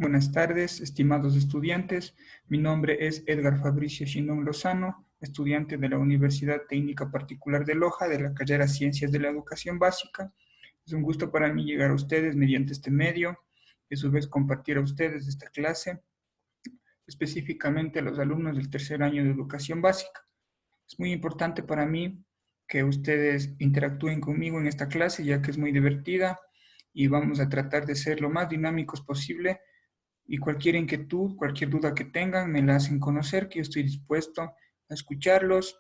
Buenas tardes, estimados estudiantes. Mi nombre es Edgar Fabricio Shindón Lozano, estudiante de la Universidad Técnica Particular de Loja de la carrera Ciencias de la Educación Básica. Es un gusto para mí llegar a ustedes mediante este medio y a su vez compartir a ustedes esta clase, específicamente a los alumnos del tercer año de Educación Básica. Es muy importante para mí que ustedes interactúen conmigo en esta clase, ya que es muy divertida y vamos a tratar de ser lo más dinámicos posible. Y cualquier inquietud, cualquier duda que tengan, me la hacen conocer, que yo estoy dispuesto a escucharlos,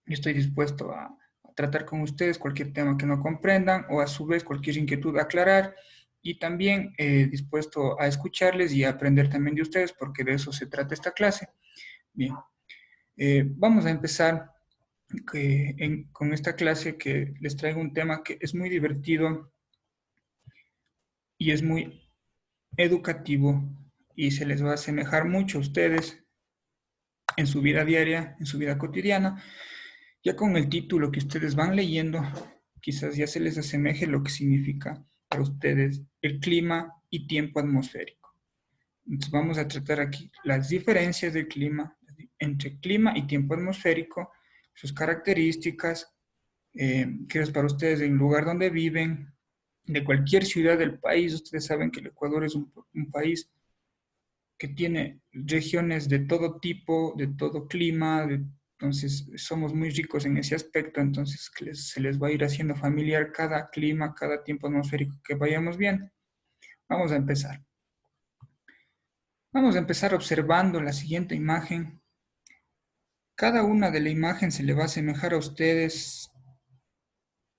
y estoy dispuesto a tratar con ustedes cualquier tema que no comprendan o a su vez cualquier inquietud a aclarar y también dispuesto a escucharles y a aprender también de ustedes porque de eso se trata esta clase. Bien, vamos a empezar con esta clase que les traigo un tema que es muy divertido y es muy educativo y se les va a asemejar mucho a ustedes en su vida diaria, en su vida cotidiana. Ya con el título que ustedes van leyendo, quizás ya se les asemeje lo que significa para ustedes el clima y tiempo atmosférico. Entonces vamos a tratar aquí las diferencias del clima, entre clima y tiempo atmosférico, sus características, qué es para ustedes el lugar donde viven, de cualquier ciudad del país. Ustedes saben que el Ecuador es un país que tiene regiones de todo tipo, de todo clima, entonces somos muy ricos en ese aspecto, entonces se les va a ir haciendo familiar cada clima, cada tiempo atmosférico que vayamos viendo. Vamos a empezar. Vamos a empezar observando la siguiente imagen. Cada una de la imagen se le va a asemejar a ustedes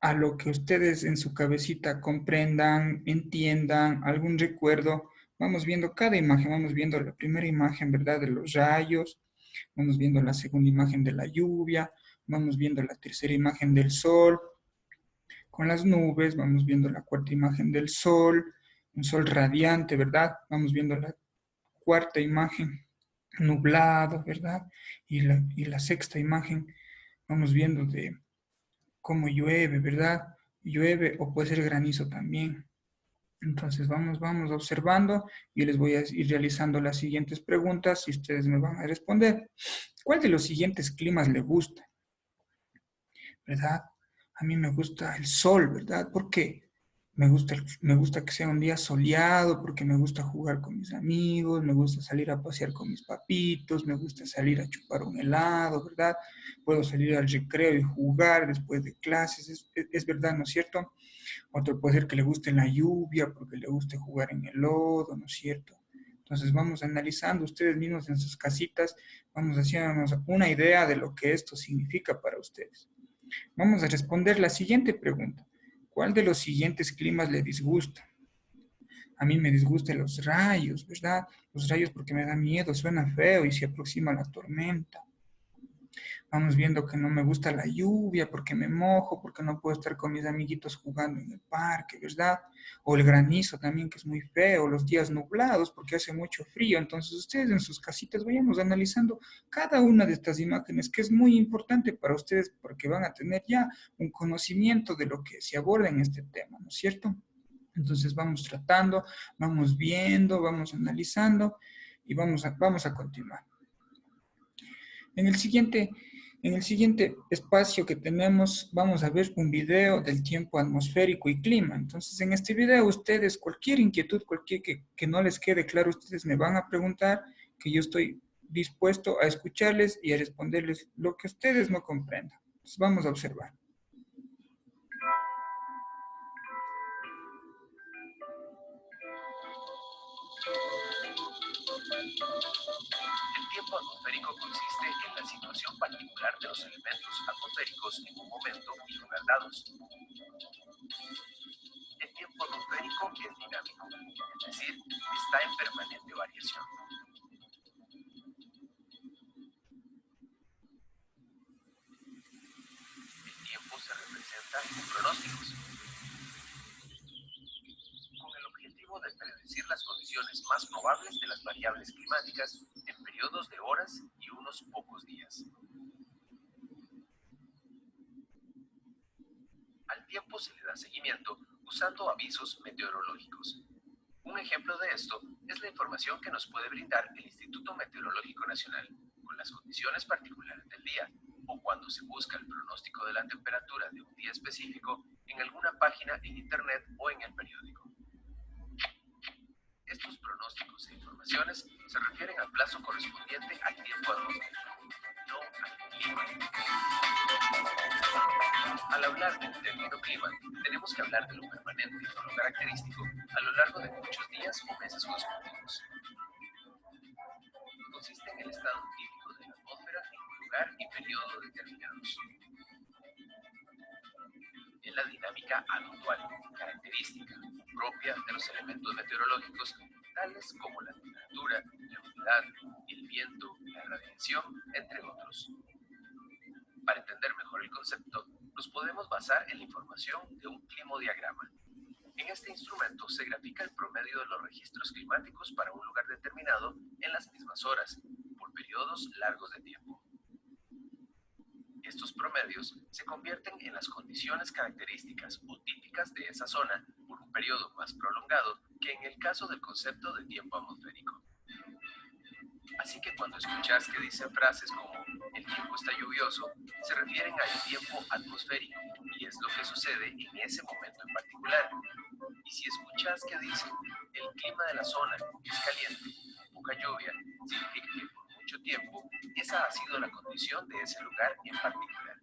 a lo que ustedes en su cabecita comprendan, entiendan, algún recuerdo. Vamos viendo cada imagen, vamos viendo la primera imagen, ¿verdad? De los rayos, vamos viendo la segunda imagen de la lluvia, vamos viendo la tercera imagen del sol con las nubes, vamos viendo la cuarta imagen del sol, un sol radiante, ¿verdad? Vamos viendo la cuarta imagen nublado, ¿verdad? Y la sexta imagen vamos viendo de cómo llueve, ¿verdad? Llueve o puede ser granizo también. Entonces vamos observando y les voy a ir realizando las siguientes preguntas y ustedes me van a responder. ¿Cuál de los siguientes climas le gusta? ¿Verdad? A mí me gusta el sol, ¿verdad? ¿Por qué? Me gusta que sea un día soleado, porque me gusta jugar con mis amigos, me gusta salir a pasear con mis papitos, me gusta salir a chupar un helado, ¿verdad? Puedo salir al recreo y jugar después de clases, es verdad, ¿no es cierto? Otro puede ser que le guste la lluvia, porque le guste jugar en el lodo, ¿no es cierto? Entonces vamos analizando ustedes mismos en sus casitas, vamos haciéndonos una idea de lo que esto significa para ustedes. Vamos a responder la siguiente pregunta. ¿Cuál de los siguientes climas le disgusta? A mí me disgustan los rayos, ¿verdad? Los rayos porque me da miedo, suena feo y se aproxima la tormenta. Vamos viendo que no me gusta la lluvia porque me mojo, porque no puedo estar con mis amiguitos jugando en el parque, ¿verdad? O el granizo también, que es muy feo, los días nublados porque hace mucho frío. Entonces ustedes en sus casitas vayamos analizando cada una de estas imágenes, que es muy importante para ustedes porque van a tener ya un conocimiento de lo que se aborda en este tema, ¿no es cierto? Entonces vamos tratando, vamos viendo, vamos analizando y vamos a continuar. En el siguiente espacio que tenemos, vamos a ver un video del tiempo atmosférico y clima. Entonces, en este video, ustedes, cualquier inquietud, cualquier que no les quede claro, ustedes me van a preguntar, que yo estoy dispuesto a escucharles y a responderles lo que ustedes no comprendan. Entonces, vamos a observar. El tiempo atmosférico consiste en la situación particular de los elementos atmosféricos en un momento y lugar dados. El tiempo atmosférico es dinámico, es decir, está en permanente variación. El tiempo se representa con pronósticos, con el objetivo de predecir las condiciones más probables de las variables climáticas en periodos de horas y unos pocos días. Al tiempo se le da seguimiento usando avisos meteorológicos. Un ejemplo de esto es la información que nos puede brindar el Instituto Meteorológico Nacional con las condiciones particulares del día, o cuando se busca el pronóstico de la temperatura de un día específico en alguna página en Internet o en el periódico. Estos pronósticos e informaciones se refieren al plazo correspondiente al tiempo atmosférico, no al clima. Al hablar del término clima, tenemos que hablar de lo permanente o lo característico a lo largo de muchos días o meses consecutivos. Consiste en el estado químico de la atmósfera en un lugar y periodo determinados. Es la dinámica habitual, característica, propia de los elementos meteorológicos, tales como la temperatura, la humedad, el viento, la radiación, entre otros. Para entender mejor el concepto, nos podemos basar en la información de un climodiagrama. En este instrumento se grafica el promedio de los registros climáticos para un lugar determinado en las mismas horas, por periodos largos de tiempo. Estos promedios se convierten en las condiciones características o típicas de esa zona por un periodo más prolongado que en el caso del concepto de tiempo atmosférico. Así que cuando escuchas que dicen frases como el tiempo está lluvioso, se refieren al tiempo atmosférico y es lo que sucede en ese momento en particular. Y si escuchas que dicen el clima de la zona es caliente, poca lluvia, significa que por mucho tiempo esa ha sido la condición de ese lugar en particular.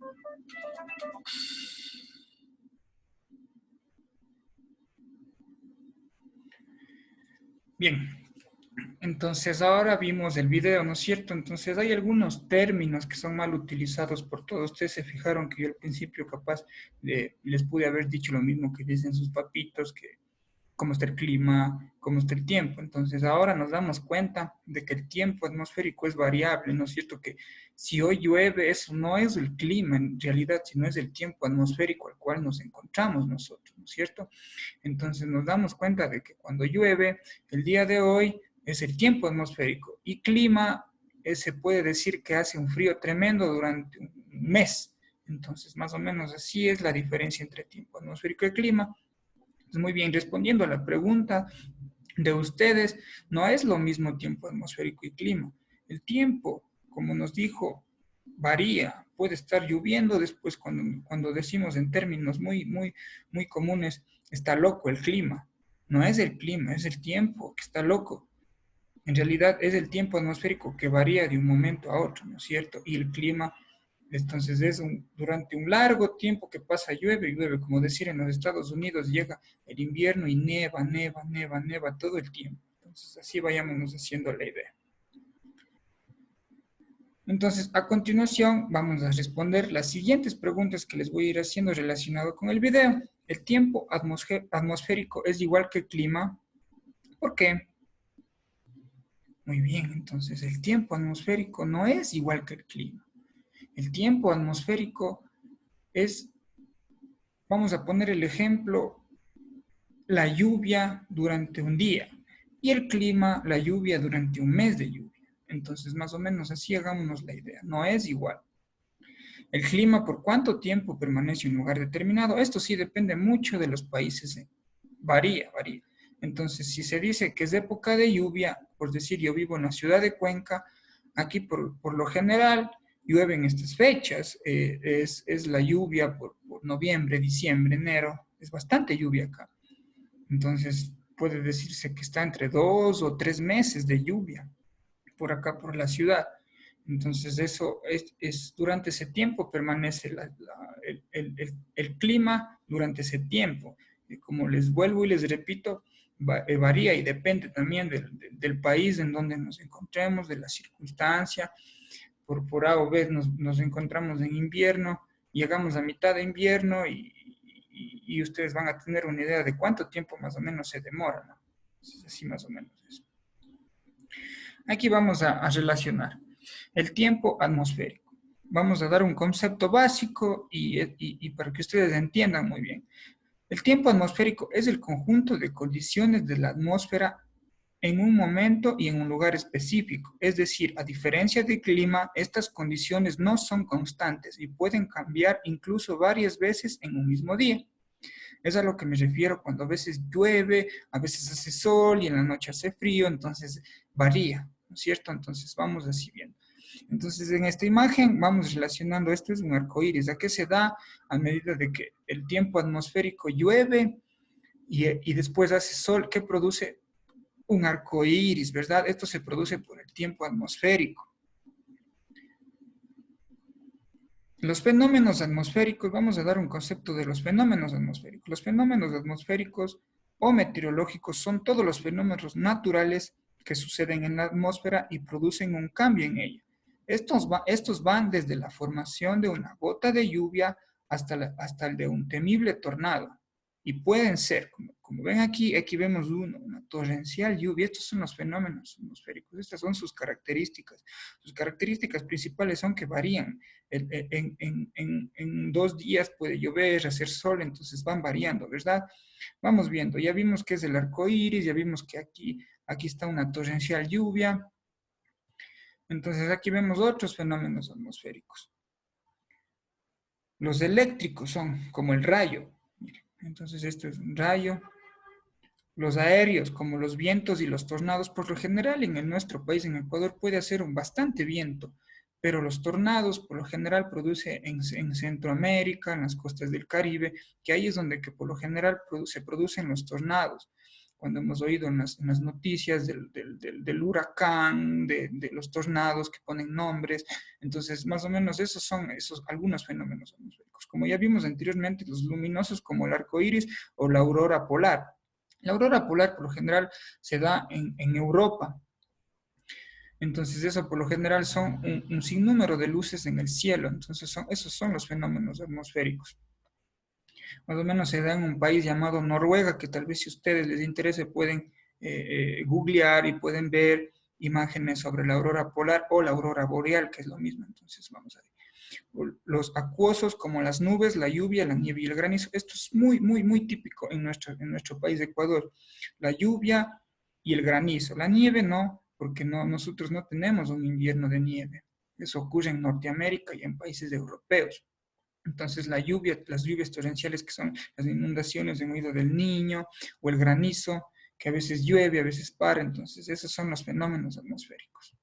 Bien. Entonces ahora vimos el video, ¿no es cierto? Entonces hay algunos términos que son mal utilizados por todos. Ustedes se fijaron que yo al principio capaz les pude haber dicho lo mismo que dicen sus papitos, que cómo está el clima, cómo está el tiempo. Entonces ahora nos damos cuenta de que el tiempo atmosférico es variable, ¿no es cierto? Que si hoy llueve, eso no es el clima en realidad, sino es el tiempo atmosférico al cual nos encontramos nosotros, ¿no es cierto? Entonces nos damos cuenta de que cuando llueve, el día de hoy es el tiempo atmosférico y clima, se puede decir que hace un frío tremendo durante un mes. Entonces, más o menos así es la diferencia entre tiempo atmosférico y clima. Entonces, muy bien, respondiendo a la pregunta de ustedes, no es lo mismo tiempo atmosférico y clima. El tiempo, como nos dijo, varía. Puede estar lloviendo después cuando decimos en términos muy comunes, está loco el clima. No es el clima, es el tiempo que está loco. En realidad es el tiempo atmosférico que varía de un momento a otro, ¿no es cierto? Y el clima, entonces durante un largo tiempo que pasa llueve y llueve, como decir en los Estados Unidos llega el invierno y neva todo el tiempo. Entonces así vayámonos haciendo la idea. Entonces, a continuación vamos a responder las siguientes preguntas que les voy a ir haciendo relacionado con el video. ¿El tiempo atmosférico es igual que el clima? ¿Por qué? Muy bien, entonces el tiempo atmosférico no es igual que el clima. El tiempo atmosférico es, vamos a poner el ejemplo, la lluvia durante un día y el clima, la lluvia durante un mes de lluvia. Entonces, más o menos así hagámonos la idea. No es igual. El clima, ¿por cuánto tiempo permanece en un lugar determinado? Esto sí depende mucho de los países. Varía. Entonces, si se dice que es época de lluvia, por decir, yo vivo en la ciudad de Cuenca, aquí por lo general llueve en estas fechas. Es la lluvia por noviembre, diciembre, enero. Es bastante lluvia acá. Entonces, puede decirse que está entre 2 o 3 meses de lluvia por acá, por la ciudad. Entonces, eso es durante ese tiempo permanece el clima durante ese tiempo. Y como les vuelvo y les repito, varía y depende también del país en donde nos encontremos, de la circunstancia. Por A o B nos encontramos en invierno, llegamos a mitad de invierno y ustedes van a tener una idea de cuánto tiempo más o menos se demora, ¿no? Entonces, así más o menos eso. Aquí vamos a relacionar el tiempo atmosférico. Vamos a dar un concepto básico y para que ustedes entiendan muy bien. El tiempo atmosférico es el conjunto de condiciones de la atmósfera en un momento y en un lugar específico. Es decir, a diferencia del clima, estas condiciones no son constantes y pueden cambiar incluso varias veces en un mismo día. Es a lo que me refiero cuando a veces llueve, a veces hace sol y en la noche hace frío, entonces varía, ¿no es cierto? Entonces vamos así viendo. Entonces en esta imagen vamos relacionando, esto es un arco iris, ¿a qué se da? A medida de que el tiempo atmosférico llueve y después hace sol, ¿qué produce? Un arco iris, ¿verdad? Esto se produce por el tiempo atmosférico. Los fenómenos atmosféricos, vamos a dar un concepto de los fenómenos atmosféricos. Los fenómenos atmosféricos o meteorológicos son todos los fenómenos naturales que suceden en la atmósfera y producen un cambio en ella. Estos van desde la formación de una gota de lluvia hasta el de un temible tornado. Y pueden ser, como ven aquí, aquí vemos una torrencial lluvia. Estos son los fenómenos atmosféricos. Estas son sus características. Sus características principales son que varían. En 2 días puede llover, hacer sol, entonces van variando, ¿verdad? Vamos viendo. Ya vimos que es el arco iris, ya vimos que aquí está una torrencial lluvia. Entonces aquí vemos otros fenómenos atmosféricos. Los eléctricos son como el rayo. Entonces esto es un rayo. Los aéreos, como los vientos y los tornados, por lo general en nuestro país, en Ecuador, puede hacer un bastante viento, pero los tornados por lo general produce en Centroamérica, en las costas del Caribe, que ahí es donde que por lo general se producen los tornados. Cuando hemos oído en las noticias del huracán, de los tornados que ponen nombres, entonces más o menos esos son algunos fenómenos atmosféricos. Como ya vimos anteriormente, los luminosos como el arco iris o la aurora polar. La aurora polar por lo general se da en Europa. Entonces eso por lo general son un sinnúmero de luces en el cielo. Entonces esos son los fenómenos atmosféricos. Más o menos se da en un país llamado Noruega, que tal vez si a ustedes les interese pueden googlear y pueden ver imágenes sobre la aurora polar o la aurora boreal, que es lo mismo. Entonces vamos a ver. Los acuosos como las nubes, la lluvia, la nieve y el granizo. Esto es muy, muy, muy típico en nuestro país de Ecuador. La lluvia y el granizo. La nieve no, porque nosotros no tenemos un invierno de nieve. Eso ocurre en Norteamérica y en países europeos. Entonces las lluvias torrenciales que son las inundaciones en Oído del Niño o el granizo, que a veces llueve, a veces para. Entonces esos son los fenómenos atmosféricos.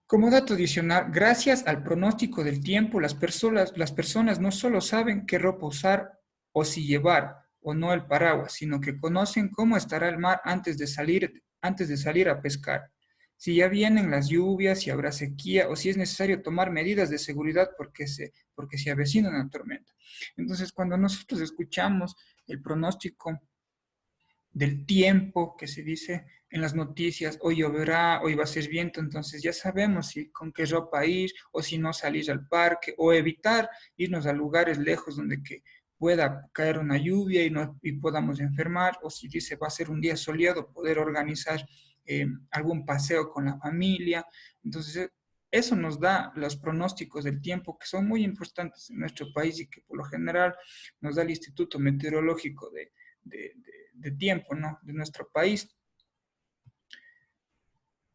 Como dato adicional, gracias al pronóstico del tiempo, las personas no solo saben qué ropa usar o si llevar o no el paraguas, sino que conocen cómo estará el mar antes de salir a pescar. Si ya vienen las lluvias, si habrá sequía o si es necesario tomar medidas de seguridad porque se avecina una tormenta. Entonces, cuando nosotros escuchamos el pronóstico del tiempo que se dice en las noticias, hoy lloverá, hoy va a ser viento, entonces ya sabemos si con qué ropa ir o si no salir al parque o evitar irnos a lugares lejos donde que pueda caer una lluvia y podamos enfermar, o si dice va a ser un día soleado, poder organizar algún paseo con la familia. Entonces eso nos da los pronósticos del tiempo que son muy importantes en nuestro país y que por lo general nos da el Instituto Meteorológico de tiempo, ¿no? De nuestro país.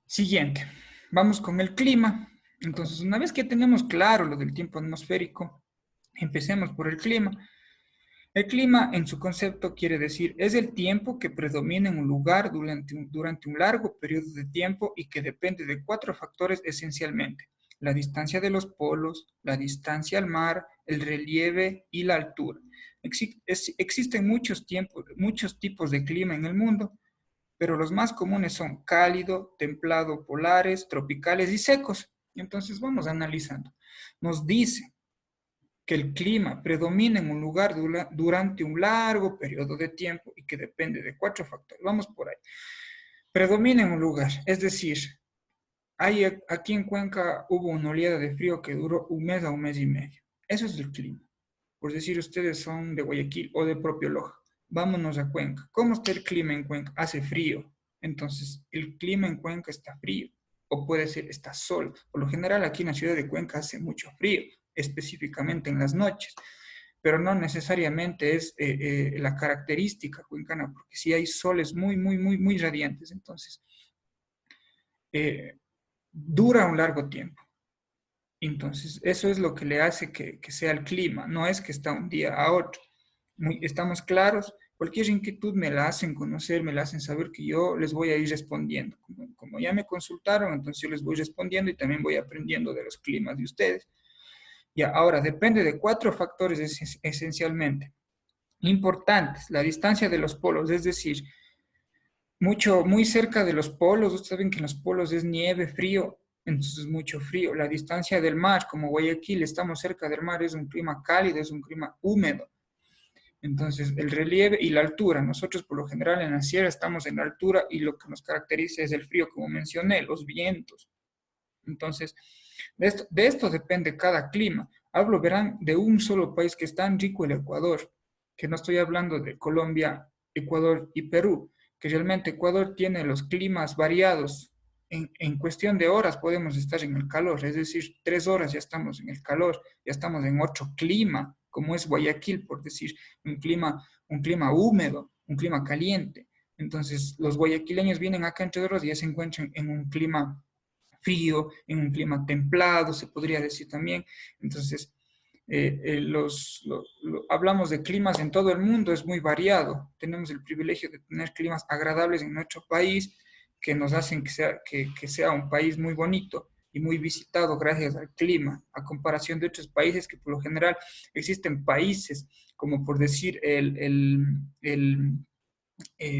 Siguiente, vamos con el clima. Entonces, una vez que tenemos claro lo del tiempo atmosférico, empecemos por el clima. El clima, en su concepto, quiere decir, es el tiempo que predomina en un lugar durante un largo periodo de tiempo y que depende de 4 factores esencialmente: la distancia de los polos, la distancia al mar, el relieve y la altura. Existen muchos tipos de clima en el mundo, pero los más comunes son cálido, templado, polares, tropicales y secos. Entonces vamos analizando. Nos dice que el clima predomina en un lugar durante un largo periodo de tiempo y que depende de 4 factores. Vamos por ahí. Predomina en un lugar, es decir, aquí en Cuenca hubo una oleada de frío que duró un mes a un mes y medio. Eso es el clima. Por decir, ustedes son de Guayaquil o de propio Loja. Vámonos a Cuenca. ¿Cómo está el clima en Cuenca? Hace frío. Entonces, el clima en Cuenca está frío. O puede ser, está sol. Por lo general, aquí en la ciudad de Cuenca hace mucho frío, específicamente en las noches. Pero no necesariamente es la característica cuencana, porque sí hay soles muy, muy, muy, muy radiantes. Entonces, dura un largo tiempo. Entonces, eso es lo que le hace que sea el clima. No es que está un día a otro. Estamos claros. Cualquier inquietud me la hacen conocer, me la hacen saber que yo les voy a ir respondiendo. Como ya me consultaron, entonces yo les voy respondiendo y también voy aprendiendo de los climas de ustedes. Ya, ahora depende de 4 factores esencialmente importantes. La distancia de los polos, es decir, muy cerca de los polos, ustedes saben que en los polos es nieve, frío, entonces mucho frío. La distancia del mar, como Guayaquil, estamos cerca del mar, es un clima cálido, es un clima húmedo. Entonces, el relieve y la altura. Nosotros, por lo general, en la sierra estamos en la altura y lo que nos caracteriza es el frío, como mencioné, los vientos. Entonces, de esto depende cada clima. Hablo, verán, de un solo país que es tan rico, el Ecuador, que no estoy hablando de Colombia, Ecuador y Perú, que realmente Ecuador tiene los climas variados. En cuestión de horas podemos estar en el calor, es decir, 3 horas ya estamos en el calor, ya estamos en otro clima, como es Guayaquil, por decir, un clima húmedo, un clima caliente. Entonces, los guayaquileños vienen acá en 3 horas y ya se encuentran en un clima frío, en un clima templado, se podría decir también. Entonces, hablamos de climas en todo el mundo, es muy variado. Tenemos el privilegio de tener climas agradables en nuestro país que nos hacen que sea un país muy bonito y muy visitado gracias al clima, a comparación de otros países que por lo general existen países como por decir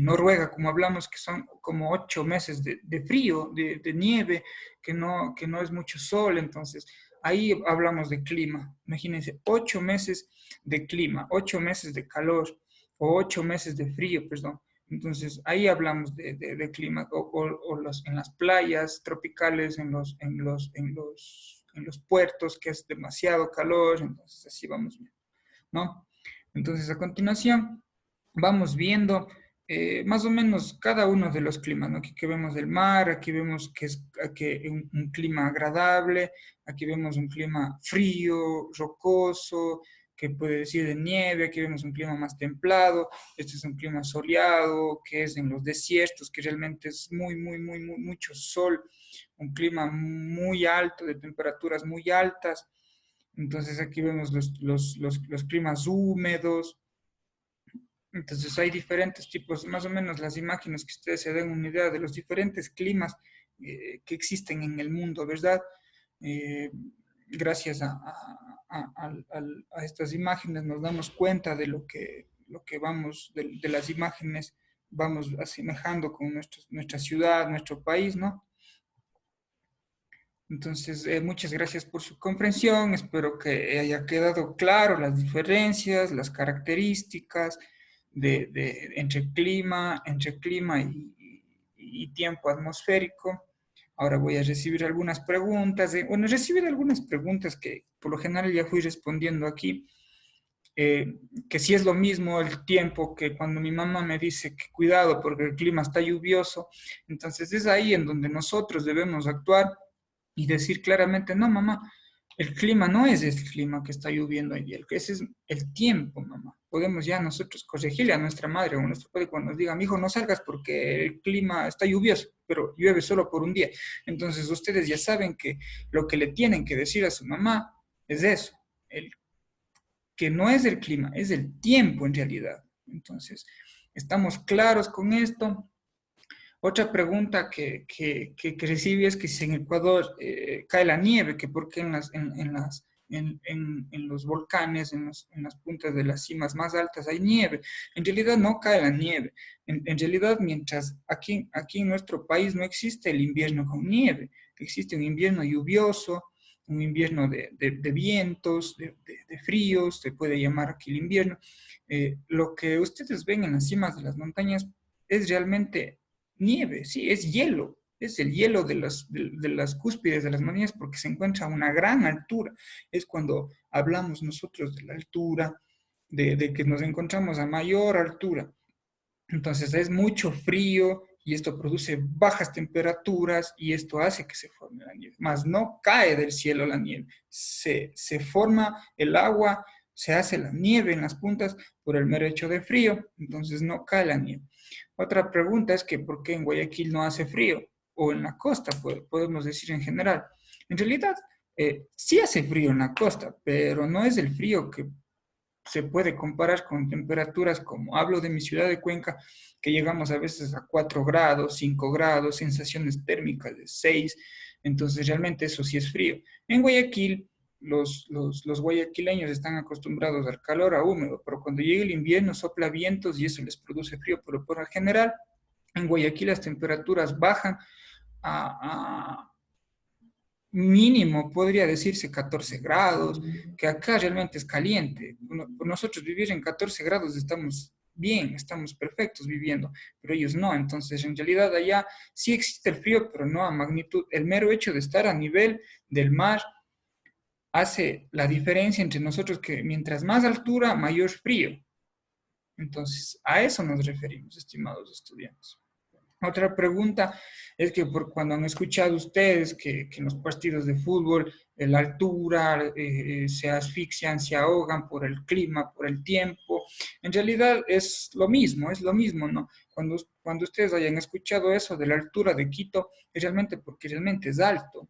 Noruega, como hablamos, que son como 8 meses de frío, de nieve, que no es mucho sol, entonces ahí hablamos de clima. Imagínense, 8 meses de clima, 8 meses de calor o 8 meses de frío, perdón. Entonces ahí hablamos de clima, en las playas tropicales, en los puertos, que es demasiado calor, entonces así vamos bien, ¿no? Entonces a continuación vamos viendo más o menos cada uno de los climas, ¿no? Aquí que vemos el mar, aquí vemos que un clima agradable, aquí vemos un clima frío, rocoso, que puede decir de nieve, aquí vemos un clima más templado, este es un clima soleado, que es en los desiertos, que realmente es muy, muy, muy, muy, mucho sol, un clima muy alto, de temperaturas muy altas. Entonces aquí vemos los climas húmedos. Entonces hay diferentes tipos, más o menos las imágenes que ustedes se den una idea de los diferentes climas que existen en el mundo, ¿verdad? Eh, Gracias a estas imágenes nos damos cuenta de lo que vamos, de las imágenes vamos asemejando con nuestra ciudad, nuestro país, ¿no? Entonces, muchas gracias por su comprensión. Espero que haya quedado claro las diferencias, las características entre clima y tiempo atmosférico. Ahora voy a recibir algunas preguntas. Bueno, recibir algunas preguntas que por lo general ya fui respondiendo aquí. Que si es lo mismo el tiempo que cuando mi mamá me dice que cuidado porque el clima está lluvioso. Entonces es ahí en donde nosotros debemos actuar y decir claramente, no, mamá, el clima no es el clima que está lloviendo hoy día, ese es el tiempo, mamá. Podemos ya nosotros corregirle a nuestra madre o a nuestro padre cuando nos diga, hijo, no salgas porque el clima está lluvioso, pero llueve solo por un día. Entonces ustedes ya saben que lo que le tienen que decir a su mamá es eso, el, que no es el clima, es el tiempo en realidad. Entonces, estamos claros con esto. Otra pregunta que recibí es que si en Ecuador cae la nieve, que por qué en los volcanes, en las puntas de las cimas más altas hay nieve. En realidad no cae la nieve. En realidad, mientras aquí en nuestro país no existe el invierno con nieve, existe un invierno lluvioso, un invierno de vientos, de fríos, se puede llamar aquí el invierno. Lo que ustedes ven en las cimas de las montañas es realmente nieve, sí, es hielo, es el hielo de las cúspides de las montañas porque se encuentra a una gran altura. Es cuando hablamos nosotros de la altura, de que nos encontramos a mayor altura. Entonces es mucho frío y esto produce bajas temperaturas y esto hace que se forme la nieve. Más no cae del cielo la nieve, se forma el agua, se hace la nieve en las puntas por el mero hecho de frío, entonces no cae la nieve. Otra pregunta es que ¿por qué en Guayaquil no hace frío? O en la costa, podemos decir en general. En realidad, sí hace frío en la costa, pero no es el frío se puede comparar con temperaturas como hablo de mi ciudad de Cuenca, que llegamos a veces a 4 grados, 5 grados, sensaciones térmicas de 6, entonces realmente eso sí es frío. En Guayaquil, los guayaquileños están acostumbrados al calor, a húmedo, pero cuando llega el invierno sopla vientos y eso les produce frío, pero por lo general en Guayaquil las temperaturas bajan a mínimo, podría decirse 14 grados, que acá realmente es caliente. Por nosotros vivir en 14 grados estamos bien, estamos perfectos viviendo, pero ellos no. Entonces, en realidad allá sí existe el frío, pero no a magnitud. El mero hecho de estar a nivel del mar hace la diferencia entre nosotros que mientras más altura, mayor frío. Entonces, a eso nos referimos, estimados estudiantes. Otra pregunta es que por cuando han escuchado ustedes que en los partidos de fútbol la altura se asfixian, se ahogan por el clima, por el tiempo, en realidad es lo mismo, ¿no? Cuando ustedes hayan escuchado eso de la altura de Quito, es realmente porque realmente es alto.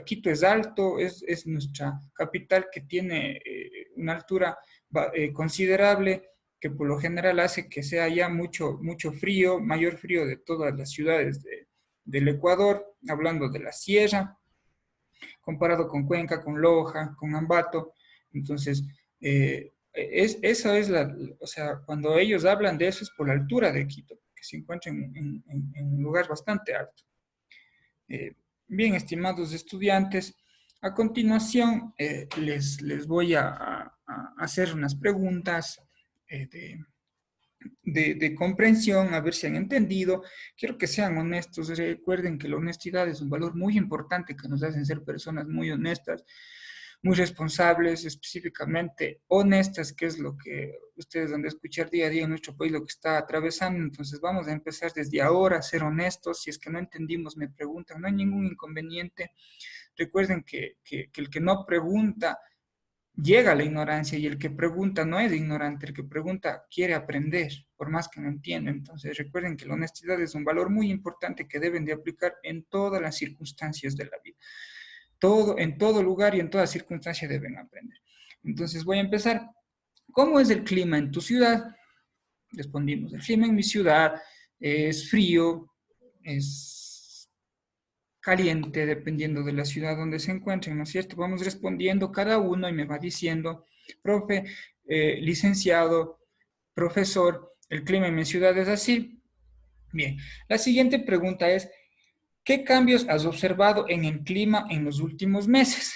Quito es alto, es nuestra capital que tiene una altura considerable que por lo general hace que sea ya mucho, mucho frío, mayor frío de todas las ciudades del Ecuador, hablando de la sierra, comparado con Cuenca, con Loja, con Ambato. Entonces, eso es o sea, cuando ellos hablan de eso es por la altura de Quito, que se encuentra en un lugar bastante alto. Bien, estimados estudiantes, a continuación les voy a hacer unas preguntas de comprensión, a ver si han entendido. Quiero que sean honestos. Recuerden que la honestidad es un valor muy importante que nos hacen ser personas muy honestas, muy responsables, específicamente honestas, que es lo que ustedes han de escuchar día a día en nuestro país, lo que está atravesando. Entonces vamos a empezar desde ahora a ser honestos. Si es que no entendimos, me preguntan, no hay ningún inconveniente. Recuerden que el que no pregunta llega a la ignorancia y el que pregunta no es ignorante, el que pregunta quiere aprender, por más que no entienda. Entonces recuerden que la honestidad es un valor muy importante que deben de aplicar en todas las circunstancias de la vida. En todo lugar y en toda circunstancia deben aprender. Entonces voy a empezar. ¿Cómo es el clima en tu ciudad? Respondimos, el clima en mi ciudad es frío, es caliente, dependiendo de la ciudad donde se encuentren, ¿no es cierto? Vamos respondiendo cada uno y me va diciendo, profe, licenciado, profesor, el clima en mi ciudad es así. Bien, la siguiente pregunta es, ¿qué cambios has observado en el clima en los últimos meses?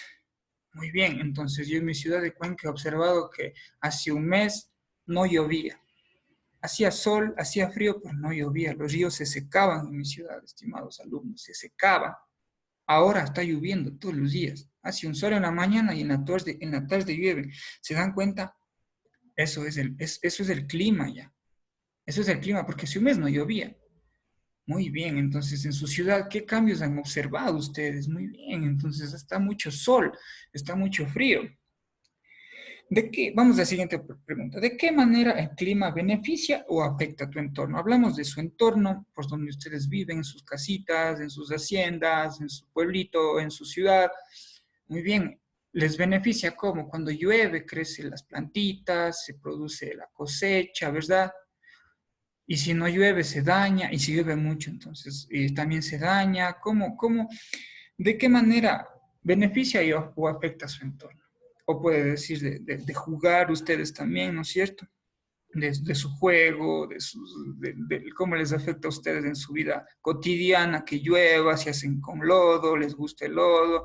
Muy bien, entonces yo en mi ciudad de Cuenca he observado que hace un mes no llovía. Hacía sol, hacía frío, pero no llovía. Los ríos se secaban en mi ciudad, estimados alumnos, se secaban. Ahora está lloviendo todos los días. Hace un sol en la mañana y en la tarde llueve. ¿Se dan cuenta? Eso es el clima ya. Eso es el clima, porque hace un mes no llovía. Muy bien, entonces en su ciudad, ¿qué cambios han observado ustedes? Muy bien, entonces está mucho sol, está mucho frío. Vamos a la siguiente pregunta. ¿De qué manera el clima beneficia o afecta tu entorno? Hablamos de su entorno, por donde ustedes viven, en sus casitas, en sus haciendas, en su pueblito, en su ciudad. Muy bien. ¿Les beneficia cómo? Cuando llueve, crecen las plantitas, se produce la cosecha, ¿verdad? Y si no llueve, se daña, y si llueve mucho, entonces también se daña. ¿De qué manera beneficia o afecta a su entorno? O puede decir de jugar ustedes también, ¿no es cierto? De su juego, de cómo les afecta a ustedes en su vida cotidiana, que llueva, si hacen con lodo, les gusta el lodo.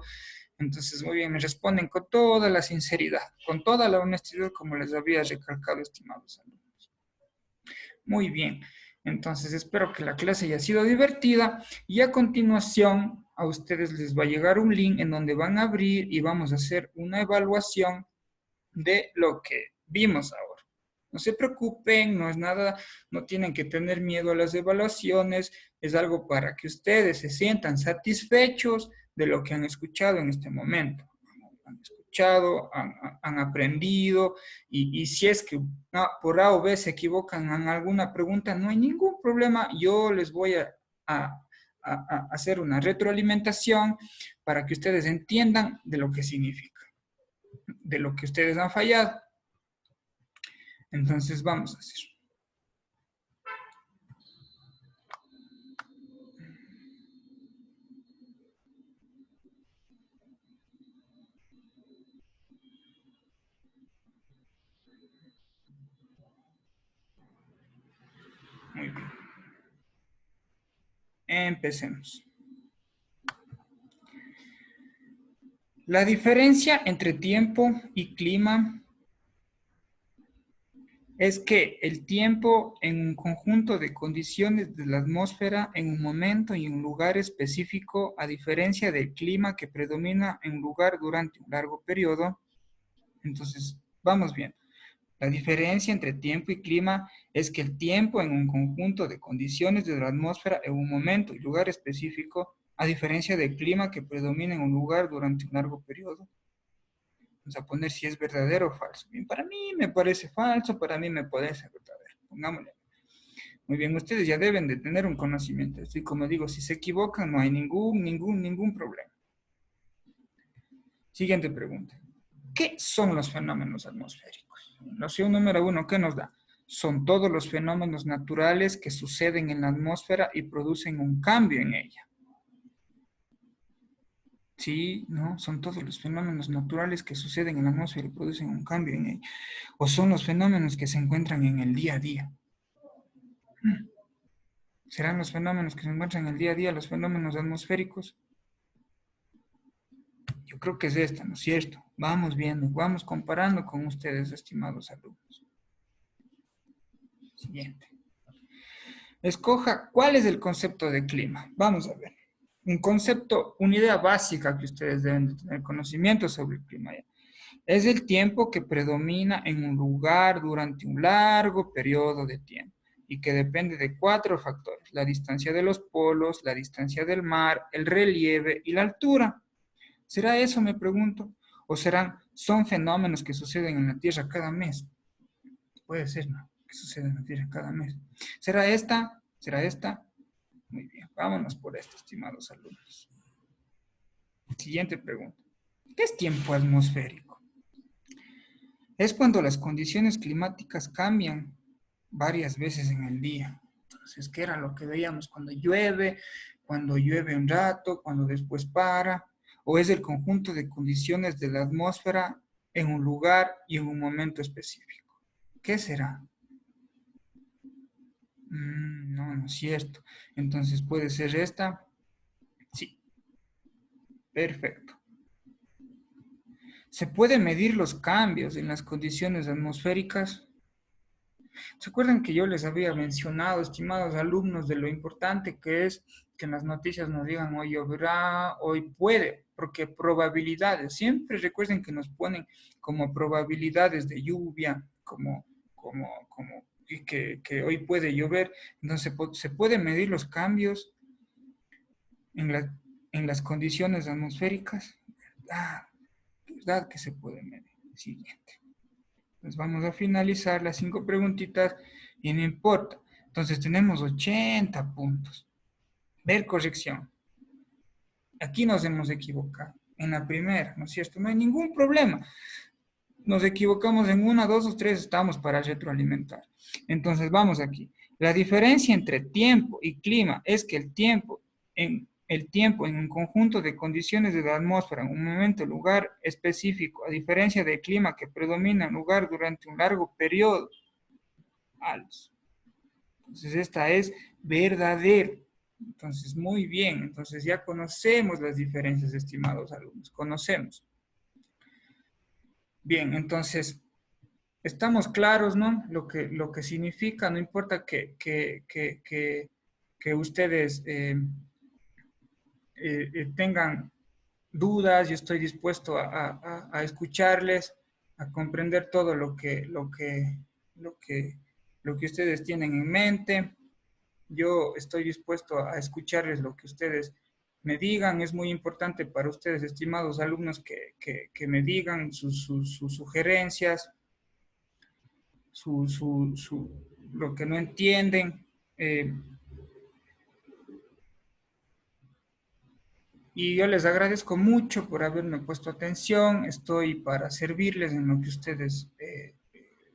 Entonces, muy bien, me responden con toda la sinceridad, con toda la honestidad, como les había recalcado, estimados alumnos. Muy bien, entonces espero que la clase haya sido divertida y a continuación a ustedes les va a llegar un link en donde van a abrir y vamos a hacer una evaluación de lo que vimos ahora. No se preocupen, no es nada, no tienen que tener miedo a las evaluaciones, es algo para que ustedes se sientan satisfechos de lo que han escuchado en este momento. Han escuchado, han aprendido, y si es que por A o B se equivocan en alguna pregunta, no hay ningún problema, yo les voy a hacer una retroalimentación para que ustedes entiendan de lo que significa, de lo que ustedes han fallado. Entonces vamos a hacer. Muy bien. Empecemos. La diferencia entre tiempo y clima es que el tiempo en un conjunto de condiciones de la atmósfera en un momento y en un lugar específico, a diferencia del clima que predomina en un lugar durante un largo periodo. Entonces, vamos bien. La diferencia entre tiempo y clima es que el tiempo en un conjunto de condiciones de la atmósfera en un momento y lugar específico, a diferencia del clima que predomina en un lugar durante un largo periodo. Vamos a poner si es verdadero o falso. Bien, para mí me parece falso, para mí me parece verdadero. Pongámosle. Muy bien, ustedes ya deben de tener un conocimiento. Y como digo, si se equivocan no hay ningún problema. Siguiente pregunta. ¿Qué son los fenómenos atmosféricos? La opción número 1, ¿qué nos da? Son todos los fenómenos naturales que suceden en la atmósfera y producen un cambio en ella. Sí, no, son todos los fenómenos naturales que suceden en la atmósfera y producen un cambio en ella. O son los fenómenos que se encuentran en el día a día. ¿Serán los fenómenos que se encuentran en el día a día los fenómenos atmosféricos? Yo creo que es esta, ¿no es cierto? Vamos viendo, vamos comparando con ustedes, estimados alumnos. Siguiente. Escoja cuál es el concepto de clima. Vamos a ver. Un concepto, una idea básica que ustedes deben de tener conocimiento sobre el clima. Es el tiempo que predomina en un lugar durante un largo periodo de tiempo y que depende de 4 factores: la distancia de los polos, la distancia del mar, el relieve y la altura. ¿Será eso, me pregunto? ¿O son fenómenos que suceden en la Tierra cada mes? Puede ser, ¿no? Que suceden en la Tierra cada mes. ¿Será esta? ¿Será esta? Muy bien, vámonos por esto, estimados alumnos. Siguiente pregunta. ¿Qué es tiempo atmosférico? Es cuando las condiciones climáticas cambian varias veces en el día. Entonces, ¿qué era lo que veíamos cuando llueve un rato, cuando después para? ¿O es el conjunto de condiciones de la atmósfera en un lugar y en un momento específico? ¿Qué será? No, no es cierto. Entonces, ¿puede ser esta? Sí, perfecto. ¿Se pueden medir los cambios en las condiciones atmosféricas? ¿Se acuerdan que yo les había mencionado, estimados alumnos, de lo importante que es que en las noticias nos digan hoy lloverá, hoy puede? Porque probabilidades, siempre recuerden que nos ponen como probabilidades de lluvia, y que hoy puede llover. Entonces, se pueden medir los cambios en, en las condiciones atmosféricas. Ah, ¿verdad que se puede medir? Siguiente. Pues vamos a finalizar las 5 preguntitas y no importa. Entonces tenemos 80 puntos. Ver corrección. Aquí nos hemos equivocado. En la primera, ¿no es cierto? No hay ningún problema. Nos equivocamos en una, dos o tres, estamos para retroalimentar. Entonces vamos aquí. La diferencia entre tiempo y clima es que el tiempo en un conjunto de condiciones de la atmósfera en un momento, lugar específico, a diferencia del clima que predomina en lugar durante un largo periodo. Entonces esta es verdadero. Entonces, muy bien. Entonces ya conocemos las diferencias, estimados alumnos. Conocemos. Bien, entonces estamos claros, ¿no? Lo que significa, no importa que ustedes tengan dudas, yo estoy dispuesto a escucharles, a comprender todo lo que, lo que ustedes tienen en mente. Yo estoy dispuesto a escucharles lo que ustedes me digan. Es muy importante para ustedes, estimados alumnos, que me digan sus sugerencias, lo que no entienden. Y yo les agradezco mucho por haberme puesto atención. Estoy para servirles en lo que ustedes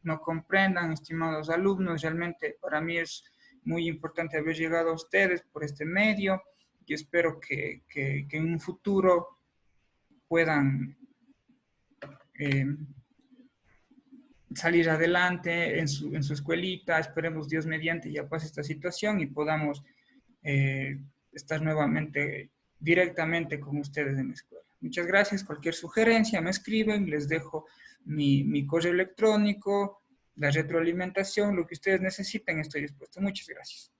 no comprendan, estimados alumnos. Realmente para mí es muy importante haber llegado a ustedes por este medio y espero que en un futuro puedan eh, salir adelante en su escuelita. Esperemos Dios mediante ya pase esta situación y podamos estar nuevamente directamente con ustedes en la escuela. Muchas gracias. Cualquier sugerencia me escriben, les dejo mi correo electrónico, la retroalimentación, lo que ustedes necesiten, estoy dispuesto. Muchas gracias.